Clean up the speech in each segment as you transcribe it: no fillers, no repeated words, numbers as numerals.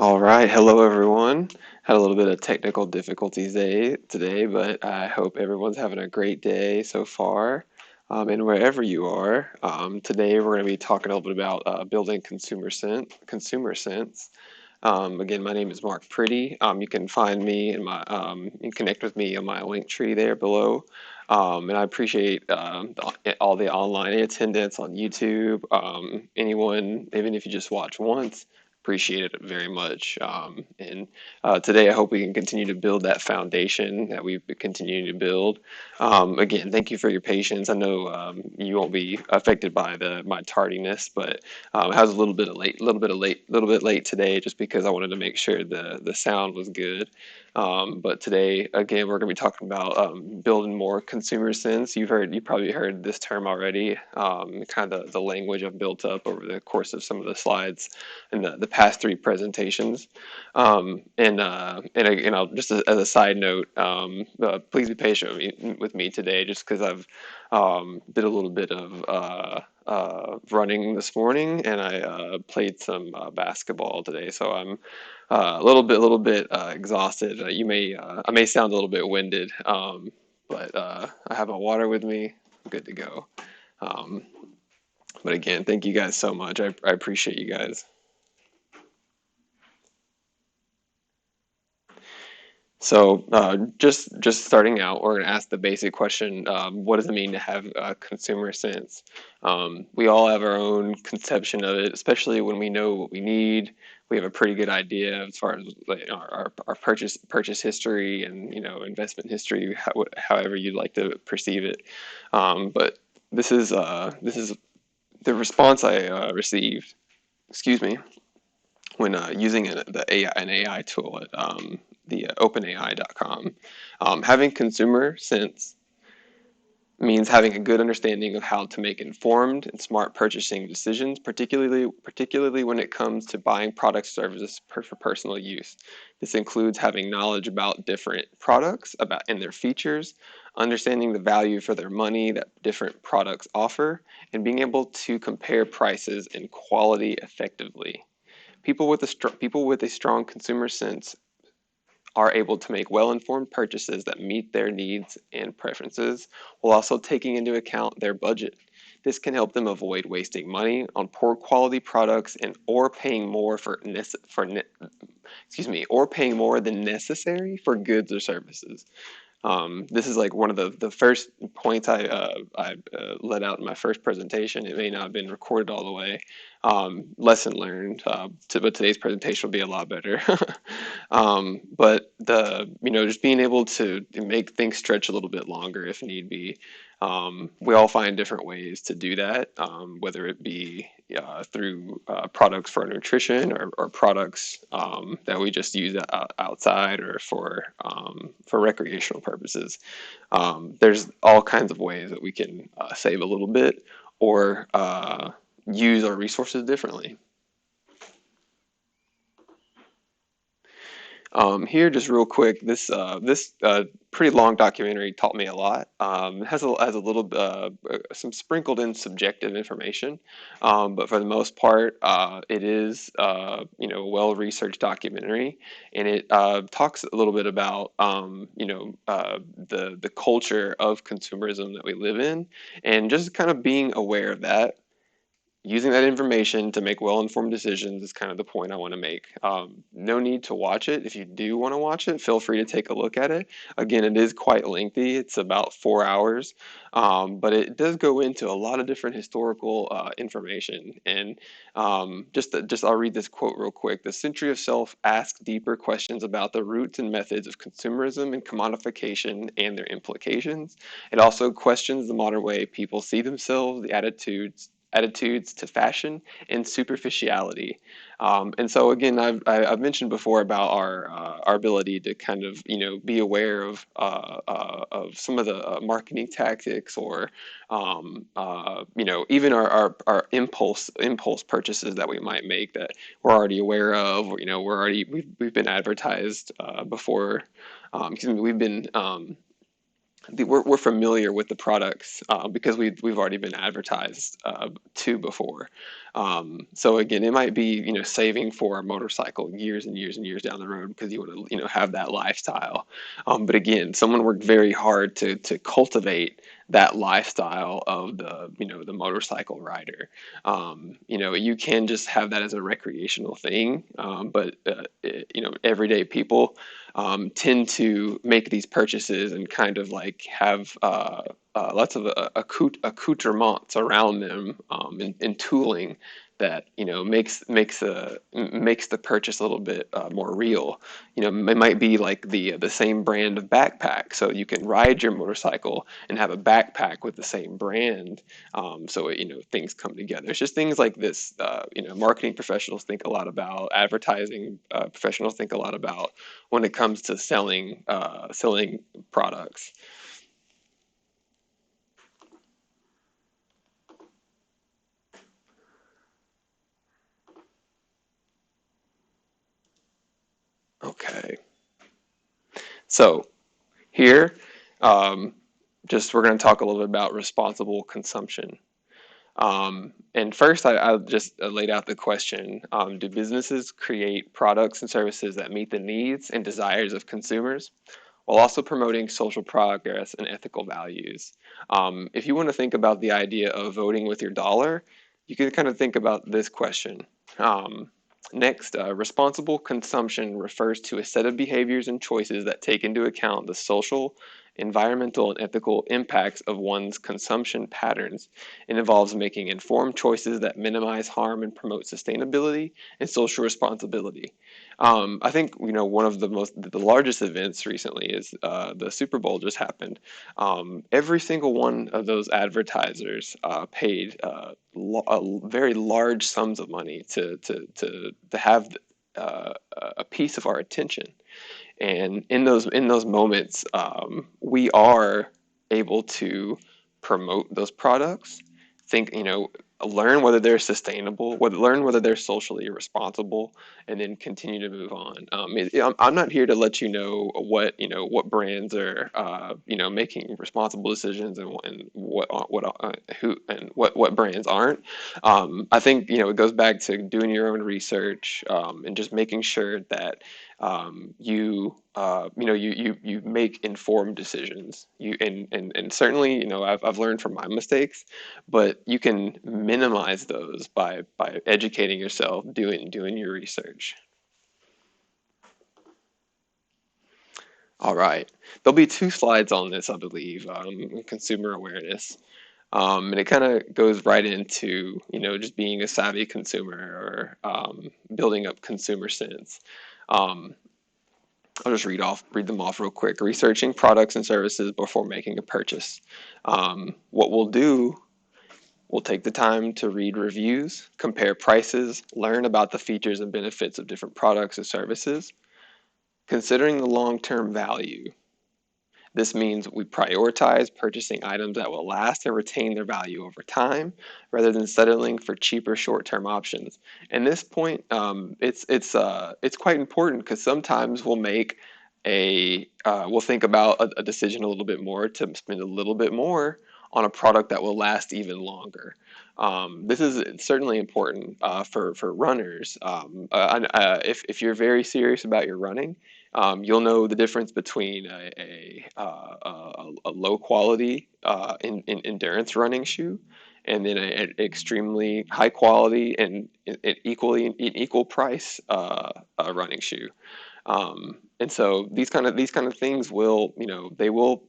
All right, hello everyone. Had a little bit of technical difficulties today, but I hope everyone's having a great day so far. And wherever you are, today we're going to be talking a little bit about building consumer sense. Again, my name is Mark Pretty. You can find me in you can connect with me on my link tree there below. And I appreciate all the online attendance on YouTube. Anyone, even if you just watch once, appreciate it very much. And today, I hope we can continue to build that foundation that we've been continuing to build. Again, thank you for your patience. I know you won't be affected by my tardiness, but I was a little bit late today, just because I wanted to make sure the sound was good. But today, again, we're going to be talking about building more consumer sense. You probably heard this term already. Kind of the language I've built up over the course of some of the slides in the past three presentations. I'll just as a side note, please be patient with me today, just because I've did a little bit of running this morning, and I played some basketball today, so I'm little bit exhausted. I may sound a little bit winded, but I have my water with me. I'm good to go. Um, but again, thank you guys so much. I appreciate you guys. So, just starting out, we're going to ask the basic question: what does it mean to have consumer sense? We all have our own conception of it, especially when we know what we need. We have a pretty good idea as far as like, our purchase history and investment history, however you'd like to perceive it. But this is the response I received. Excuse me, when using an AI tool at the OpenAI.com. Having consumer sense means having a good understanding of how to make informed and smart purchasing decisions, particularly when it comes to buying products or services for personal use. This includes having knowledge about different products, about and their features, understanding the value for their money that different products offer, and being able to compare prices and quality effectively. People with a strong consumer sense are able to make well-informed purchases that meet their needs and preferences, while also taking into account their budget. This can help them avoid wasting money on poor quality products and or paying more or paying more than necessary for goods or services. This is like one of the first points I let out in my first presentation. It may not have been recorded all the way. Lesson learned. But today's presentation will be a lot better. But just being able to make things stretch a little bit longer if need be. We all find different ways to do that, whether it be through products for nutrition or products that we just use outside or for recreational purposes. There's all kinds of ways that we can save a little bit or use our resources differently. Here, just real quick, this pretty long documentary taught me a lot. It has a little some sprinkled in subjective information, but for the most part, it is a well-researched documentary, and it talks a little bit about the culture of consumerism that we live in, and just kind of being aware of that, using that information to make well-informed decisions is kind of the point I want to make. No need to watch it. If you do want to watch it, feel free to take a look at it. Again, it is quite lengthy. It's about 4 hours, but it does go into a lot of different historical information. And I'll read this quote real quick. The century of self asks deeper questions about the roots and methods of consumerism and commodification and their implications. It also questions the modern way people see themselves, the attitudes to fashion and superficiality. And so again, I've mentioned before about our ability to kind of be aware of some of the marketing tactics or even our impulse purchases that we might make that we're already aware of, or we've been advertised before. Excuse me, we're familiar with the products because we've already been advertised to before. So again, it might be, saving for a motorcycle years and years and years down the road because you want to, have that lifestyle. But again, someone worked very hard to cultivate that lifestyle of the motorcycle rider. You can just have that as a recreational thing, but everyday people tend to make these purchases and kind of like have lots of accoutrements around them, and tooling that makes the purchase a little bit more real. It might be like the same brand of backpack, so you can ride your motorcycle and have a backpack with the same brand. So things come together. It's just things like this. Marketing professionals think a lot about, advertising professionals think a lot about when it comes to selling products. Okay, so here, um, just we're going to talk a little bit about responsible consumption. And first, I just laid out the question: do businesses create products and services that meet the needs and desires of consumers, while also promoting social progress and ethical values? If you want to think about the idea of voting with your dollar, you can kind of think about this question. Um, Next, responsible consumption refers to a set of behaviors and choices that take into account the social, environmental, and ethical impacts of one's consumption patterns. It involves making informed choices that minimize harm and promote sustainability and social responsibility. I think one of the largest events recently is the Super Bowl just happened. Every single one of those advertisers paid very large sums of money to have a piece of our attention. And in those moments, we are able to promote those products, think, learn whether they're sustainable, learn whether they're socially responsible, and then continue to move on. I'm not here to let you know what brands are making responsible decisions, and what brands aren't. I think it goes back to doing your own research, and just making sure that you make informed decisions. And certainly, I've learned from my mistakes, but you can minimize those by educating yourself, doing your research. All right, there'll be two slides on this, I believe, consumer awareness. And it kind of goes right into, just being a savvy consumer, or building up consumer sense. Um, I'll just read them off real quick. Researching products and services before making a purchase. What we'll do, we'll take the time to read reviews, compare prices, learn about the features and benefits of different products and services. Considering the long-term value, this means we prioritize purchasing items that will last and retain their value over time, rather than settling for cheaper short-term options. And this point, it's quite important, because sometimes we'll think about a decision a little bit more to spend a little bit more on a product that will last even longer. This is certainly important for runners. If you're very serious about your running, you'll know the difference between a low quality endurance running shoe, and then an extremely high quality and equal price running shoe. And so these kind of things will,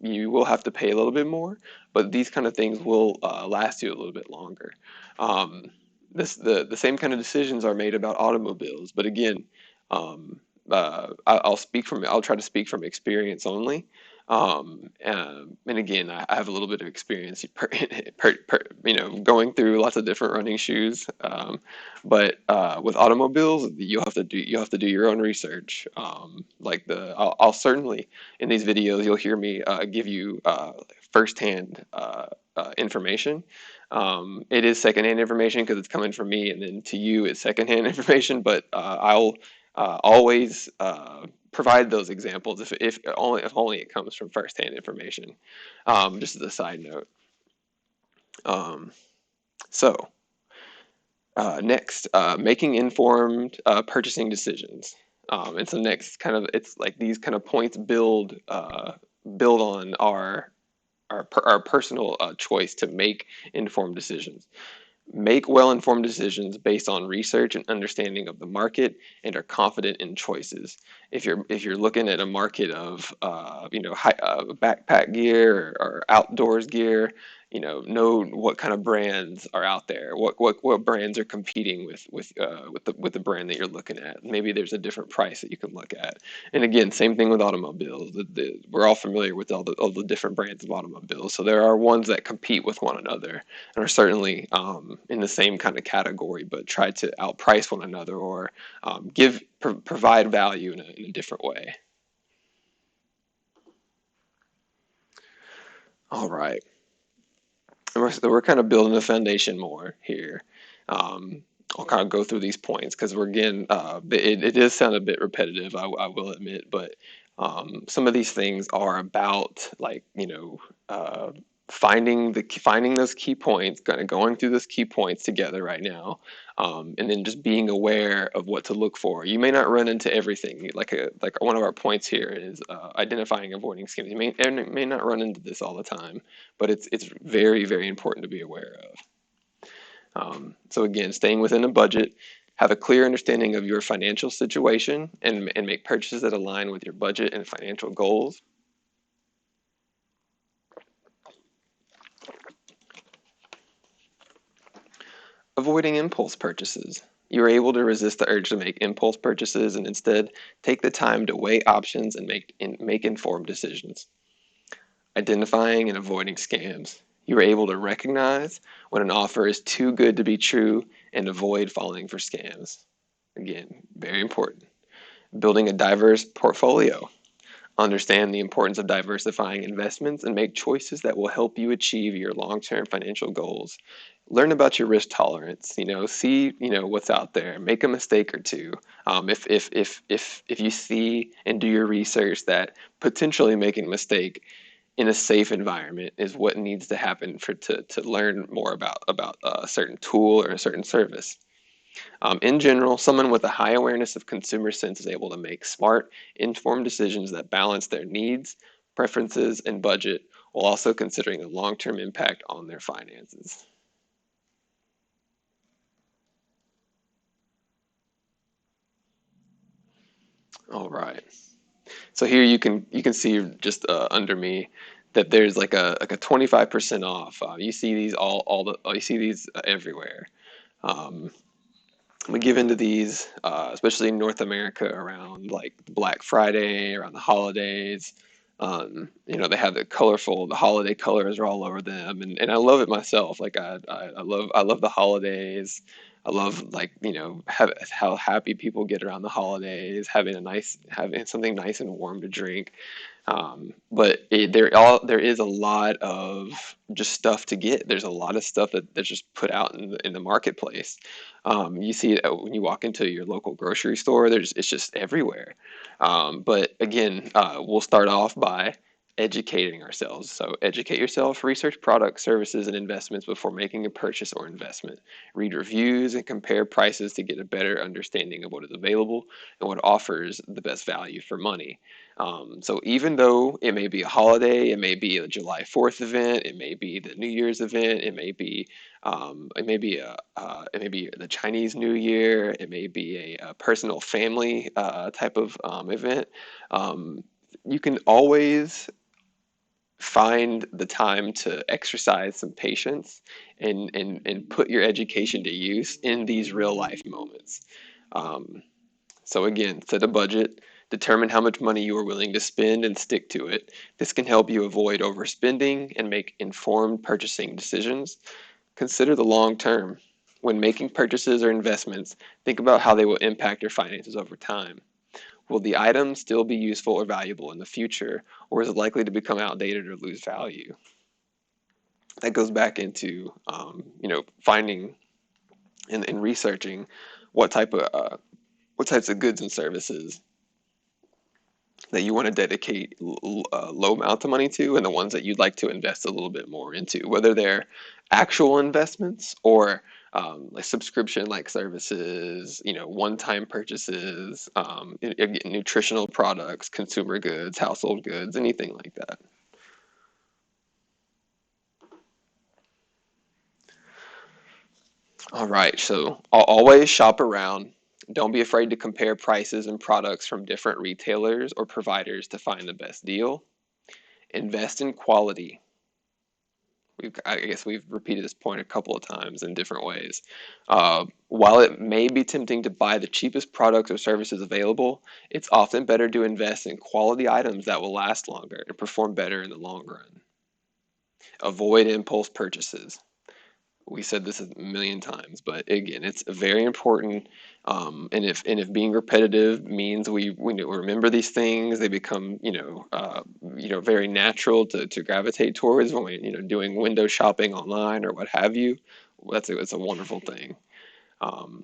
you will have to pay a little bit more, but these kind of things will last you a little bit longer. Um, the same kind of decisions are made about automobiles, but again, I'll try to speak from experience only. And again, I have a little bit of experience, going through lots of different running shoes. But with automobiles, you'll have to do your own research. I'll certainly, in these videos, you'll hear me give you firsthand information. It is secondhand information because it's coming from me, and then to you, it's secondhand information. But I'll always provide those examples if only it comes from firsthand information. Just as a side note. Um, so Next, making informed purchasing decisions. And so next, kind of, it's like these kind of points build on our personal choice to make informed decisions. Make well-informed decisions based on research and understanding of the market and are confident in choices. If you're looking at a market of backpack gear or outdoors gear, know what kind of brands are out there, what brands are competing with the brand that you're looking at. Maybe there's a different price that you can look at. And again, same thing with automobiles. We're all familiar with all the different brands of automobiles. So there are ones that compete with one another and are certainly in the same kind of category, but try to outprice one another or provide value in a different way. All right. We're kind of building a foundation more here. Um, I'll kind of go through these points because we're again, it does sound a bit repetitive, I will admit, but some of these things are about like, finding those key points, kind of going through those key points together right now, and then just being aware of what to look for. You may not run into everything. Like one of our points here is identifying avoiding scams. You may not run into this all the time, but it's very, very important to be aware of. So again, staying within a budget, have a clear understanding of your financial situation, and make purchases that align with your budget and financial goals. Avoiding impulse purchases. You're able to resist the urge to make impulse purchases and instead take the time to weigh options and make informed decisions. Identifying and avoiding scams. You are able to recognize when an offer is too good to be true and avoid falling for scams. Again, very important. Building a diverse portfolio. Understand the importance of diversifying investments and make choices that will help you achieve your long-term financial goals. Learn about your risk tolerance. See what's out there. Make a mistake or two. If you see and do your research that potentially making a mistake in a safe environment is what needs to happen to learn more about a certain tool or a certain service. In general, someone with a high awareness of consumer sense is able to make smart, informed decisions that balance their needs, preferences, and budget while also considering the long-term impact on their finances. All right. So here you can see just under me that there's like a 25% off. You see these you see these everywhere. Um, we give into these, especially in North America, around like Black Friday, around the holidays. They have the holiday colors are all over them, and I love it myself. Like I love the holidays. I love like how happy people get around the holidays, having something nice and warm to drink. There is a lot of just stuff to get. There's a lot of stuff that's just put out in the marketplace. You see it when you walk into your local grocery store. It's just everywhere. But again, we'll start off by educating ourselves. So educate yourself, research products, services, and investments before making a purchase or investment. Read reviews and compare prices to get a better understanding of what is available and what offers the best value for money. So even though it may be a holiday, it may be a July 4th event, it may be the New Year's event, it may be the Chinese New Year, it may be a personal family type of event. Um, you can always find the time to exercise some patience and put your education to use in these real life moments. Um, so again, set a budget, determine how much money you are willing to spend and stick to it. This can help you avoid overspending and make informed purchasing decisions. Consider the long term. When making purchases or investments, think about how they will impact your finances over time. Will the item still be useful or valuable in the future, or is it likely to become outdated or lose value? That goes back into finding and researching what type of what types of goods and services that you want to dedicate low amount of money to, and the ones that you'd like to invest a little bit more into, whether they're actual investments or like subscription like services, one-time purchases, again, nutritional products, consumer goods, household goods, anything like that. All right, so always shop around. Don't be afraid to compare prices and products from different retailers or providers to find the best deal. Invest in quality. I guess we've repeated this point a couple of times in different ways. While it may be tempting to buy the cheapest products or services available, it's often better to invest in quality items that will last longer and perform better in the long run. Avoid impulse purchases. We said this a million times, but again, it's very important. And if being repetitive means we remember these things, they become very natural to gravitate towards when we doing window shopping online or what have you. It's a wonderful thing. Um,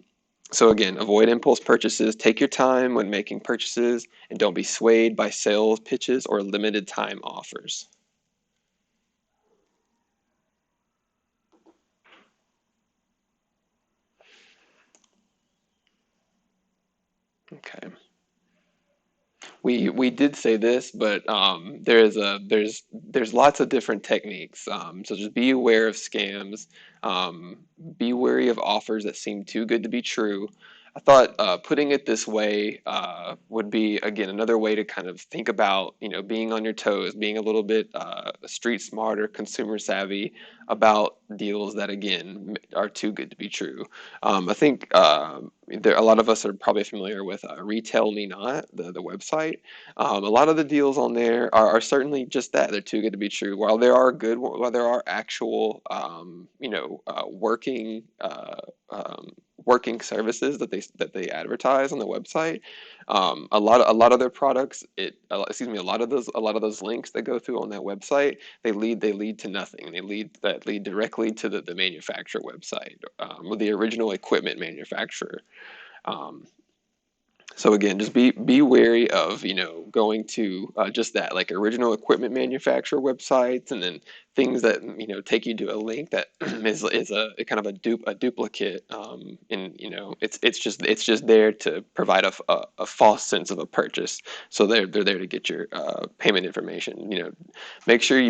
so again, avoid impulse purchases. Take your time when making purchases, and don't be swayed by sales pitches or limited time offers. Okay. We did say this, but there's lots of different techniques. So just be aware of scams. Be wary of offers that seem too good to be true. I thought putting it this way would be again another way to kind of think about being on your toes, being a little bit street smart or consumer savvy about deals that again are too good to be true. I think a lot of us are probably familiar with Retail Me Not, the website. A lot of the deals on there are certainly just that. They're too good to be true. While there are actual, working services that they advertise on the website, a lot of their products, a lot of those links that go through on that website, they lead to nothing. They lead directly to the manufacturer website, or the original equipment manufacturer. Um, so again, just be wary of going to just that like original equipment manufacturer websites, and then things that take you to a link that is a kind of a duplicate, and it's just there to provide a false sense of a purchase. So they're there to get your payment information. Make sure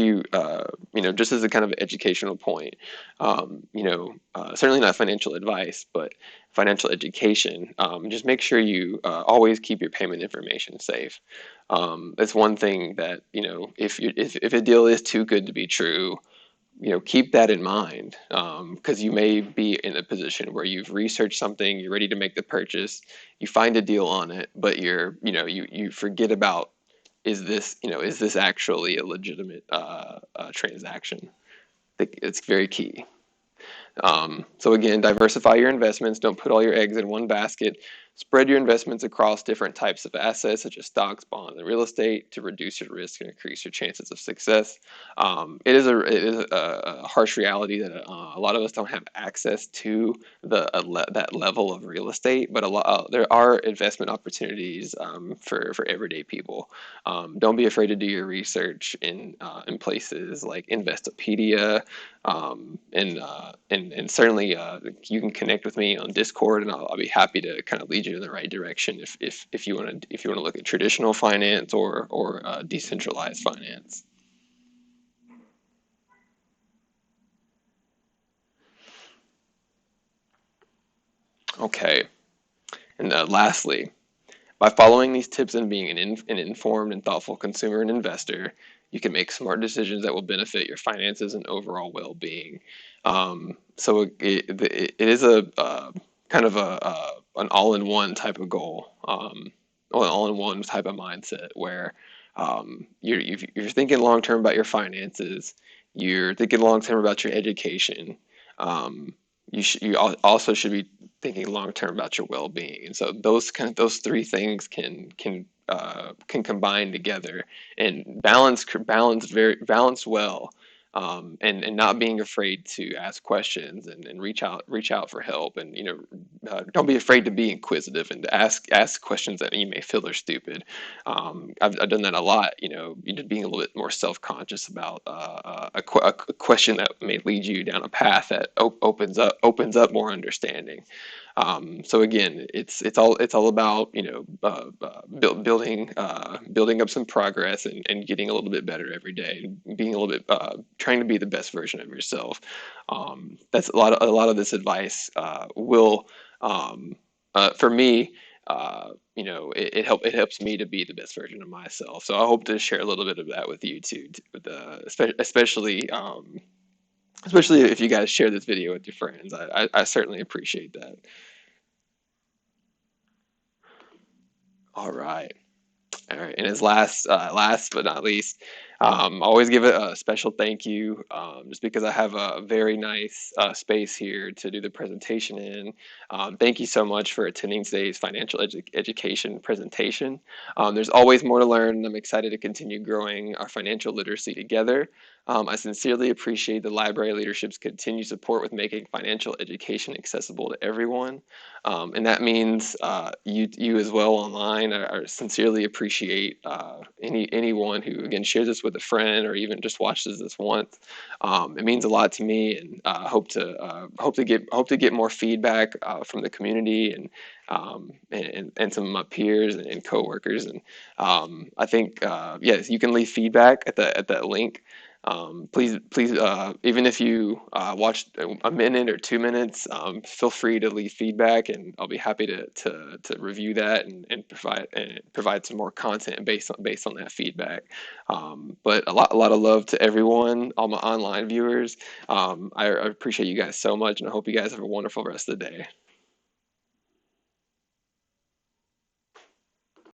just as a kind of educational point, certainly not financial advice, but financial education. Just make sure you always keep your payment information safe. That's one thing that if a deal is too good to be true, keep that in mind, because you may be in a position where you've researched something, you're ready to make the purchase, you find a deal on it, but you forget about, is this actually a legitimate transaction? I think it's very key. So again, diversify your investments. Don't put all your eggs in one basket. Spread your investments across different types of assets, such as stocks, bonds, and real estate, to reduce your risk and increase your chances of success. It is a harsh reality that a lot of us don't have access to that level of real estate, but there are investment opportunities for everyday people. Don't be afraid to do your research in places like Investopedia, and certainly you can connect with me on Discord, and I'll be happy to kind of lead you in the right direction if you want to look at traditional finance or decentralized finance. Okay, and lastly, by following these tips and being an informed and thoughtful consumer and investor, you can make smart decisions that will benefit your finances and overall well-being. So it is a kind of an all-in-one type of goal, or an all-in-one type of mindset where you're thinking long-term about your finances, you're thinking long-term about your education. Um, you also should be thinking long term about your well being, and so those three things can combine together and balance well. and not being afraid to ask questions and reach out for help, and don't be afraid to be inquisitive and to ask questions that you may feel are stupid. I've done that a lot, being a little bit more self-conscious about a question that may lead you down a path that opens up more understanding. So again, it's all about building up some progress and getting a little bit better every day, and being a little bit trying to be the best version of yourself. That's a lot of this advice will for me. It helps me to be the best version of myself. So I hope to share a little bit of that with you too, especially if you guys share this video with your friends. I certainly appreciate that. All right. All right, and as last but not least, always give it a special thank you, just because I have a very nice space here to do the presentation in. Thank you so much for attending today's financial education presentation. There's always more to learn, and I'm excited to continue growing our financial literacy together. I sincerely appreciate the library leadership's continued support with making financial education accessible to everyone. And that means you as well online. I sincerely appreciate anyone who again shares this with a friend or even just watches this once. It means a lot to me, and hope to get more feedback from the community and some of my peers and coworkers. And I think yes, you can leave feedback at that link. Please, even if you watched a minute or 2 minutes, feel free to leave feedback, and I'll be happy to review that and provide some more content based on that feedback. But a lot of love to everyone, all my online viewers. I appreciate you guys so much, and I hope you guys have a wonderful rest of the day.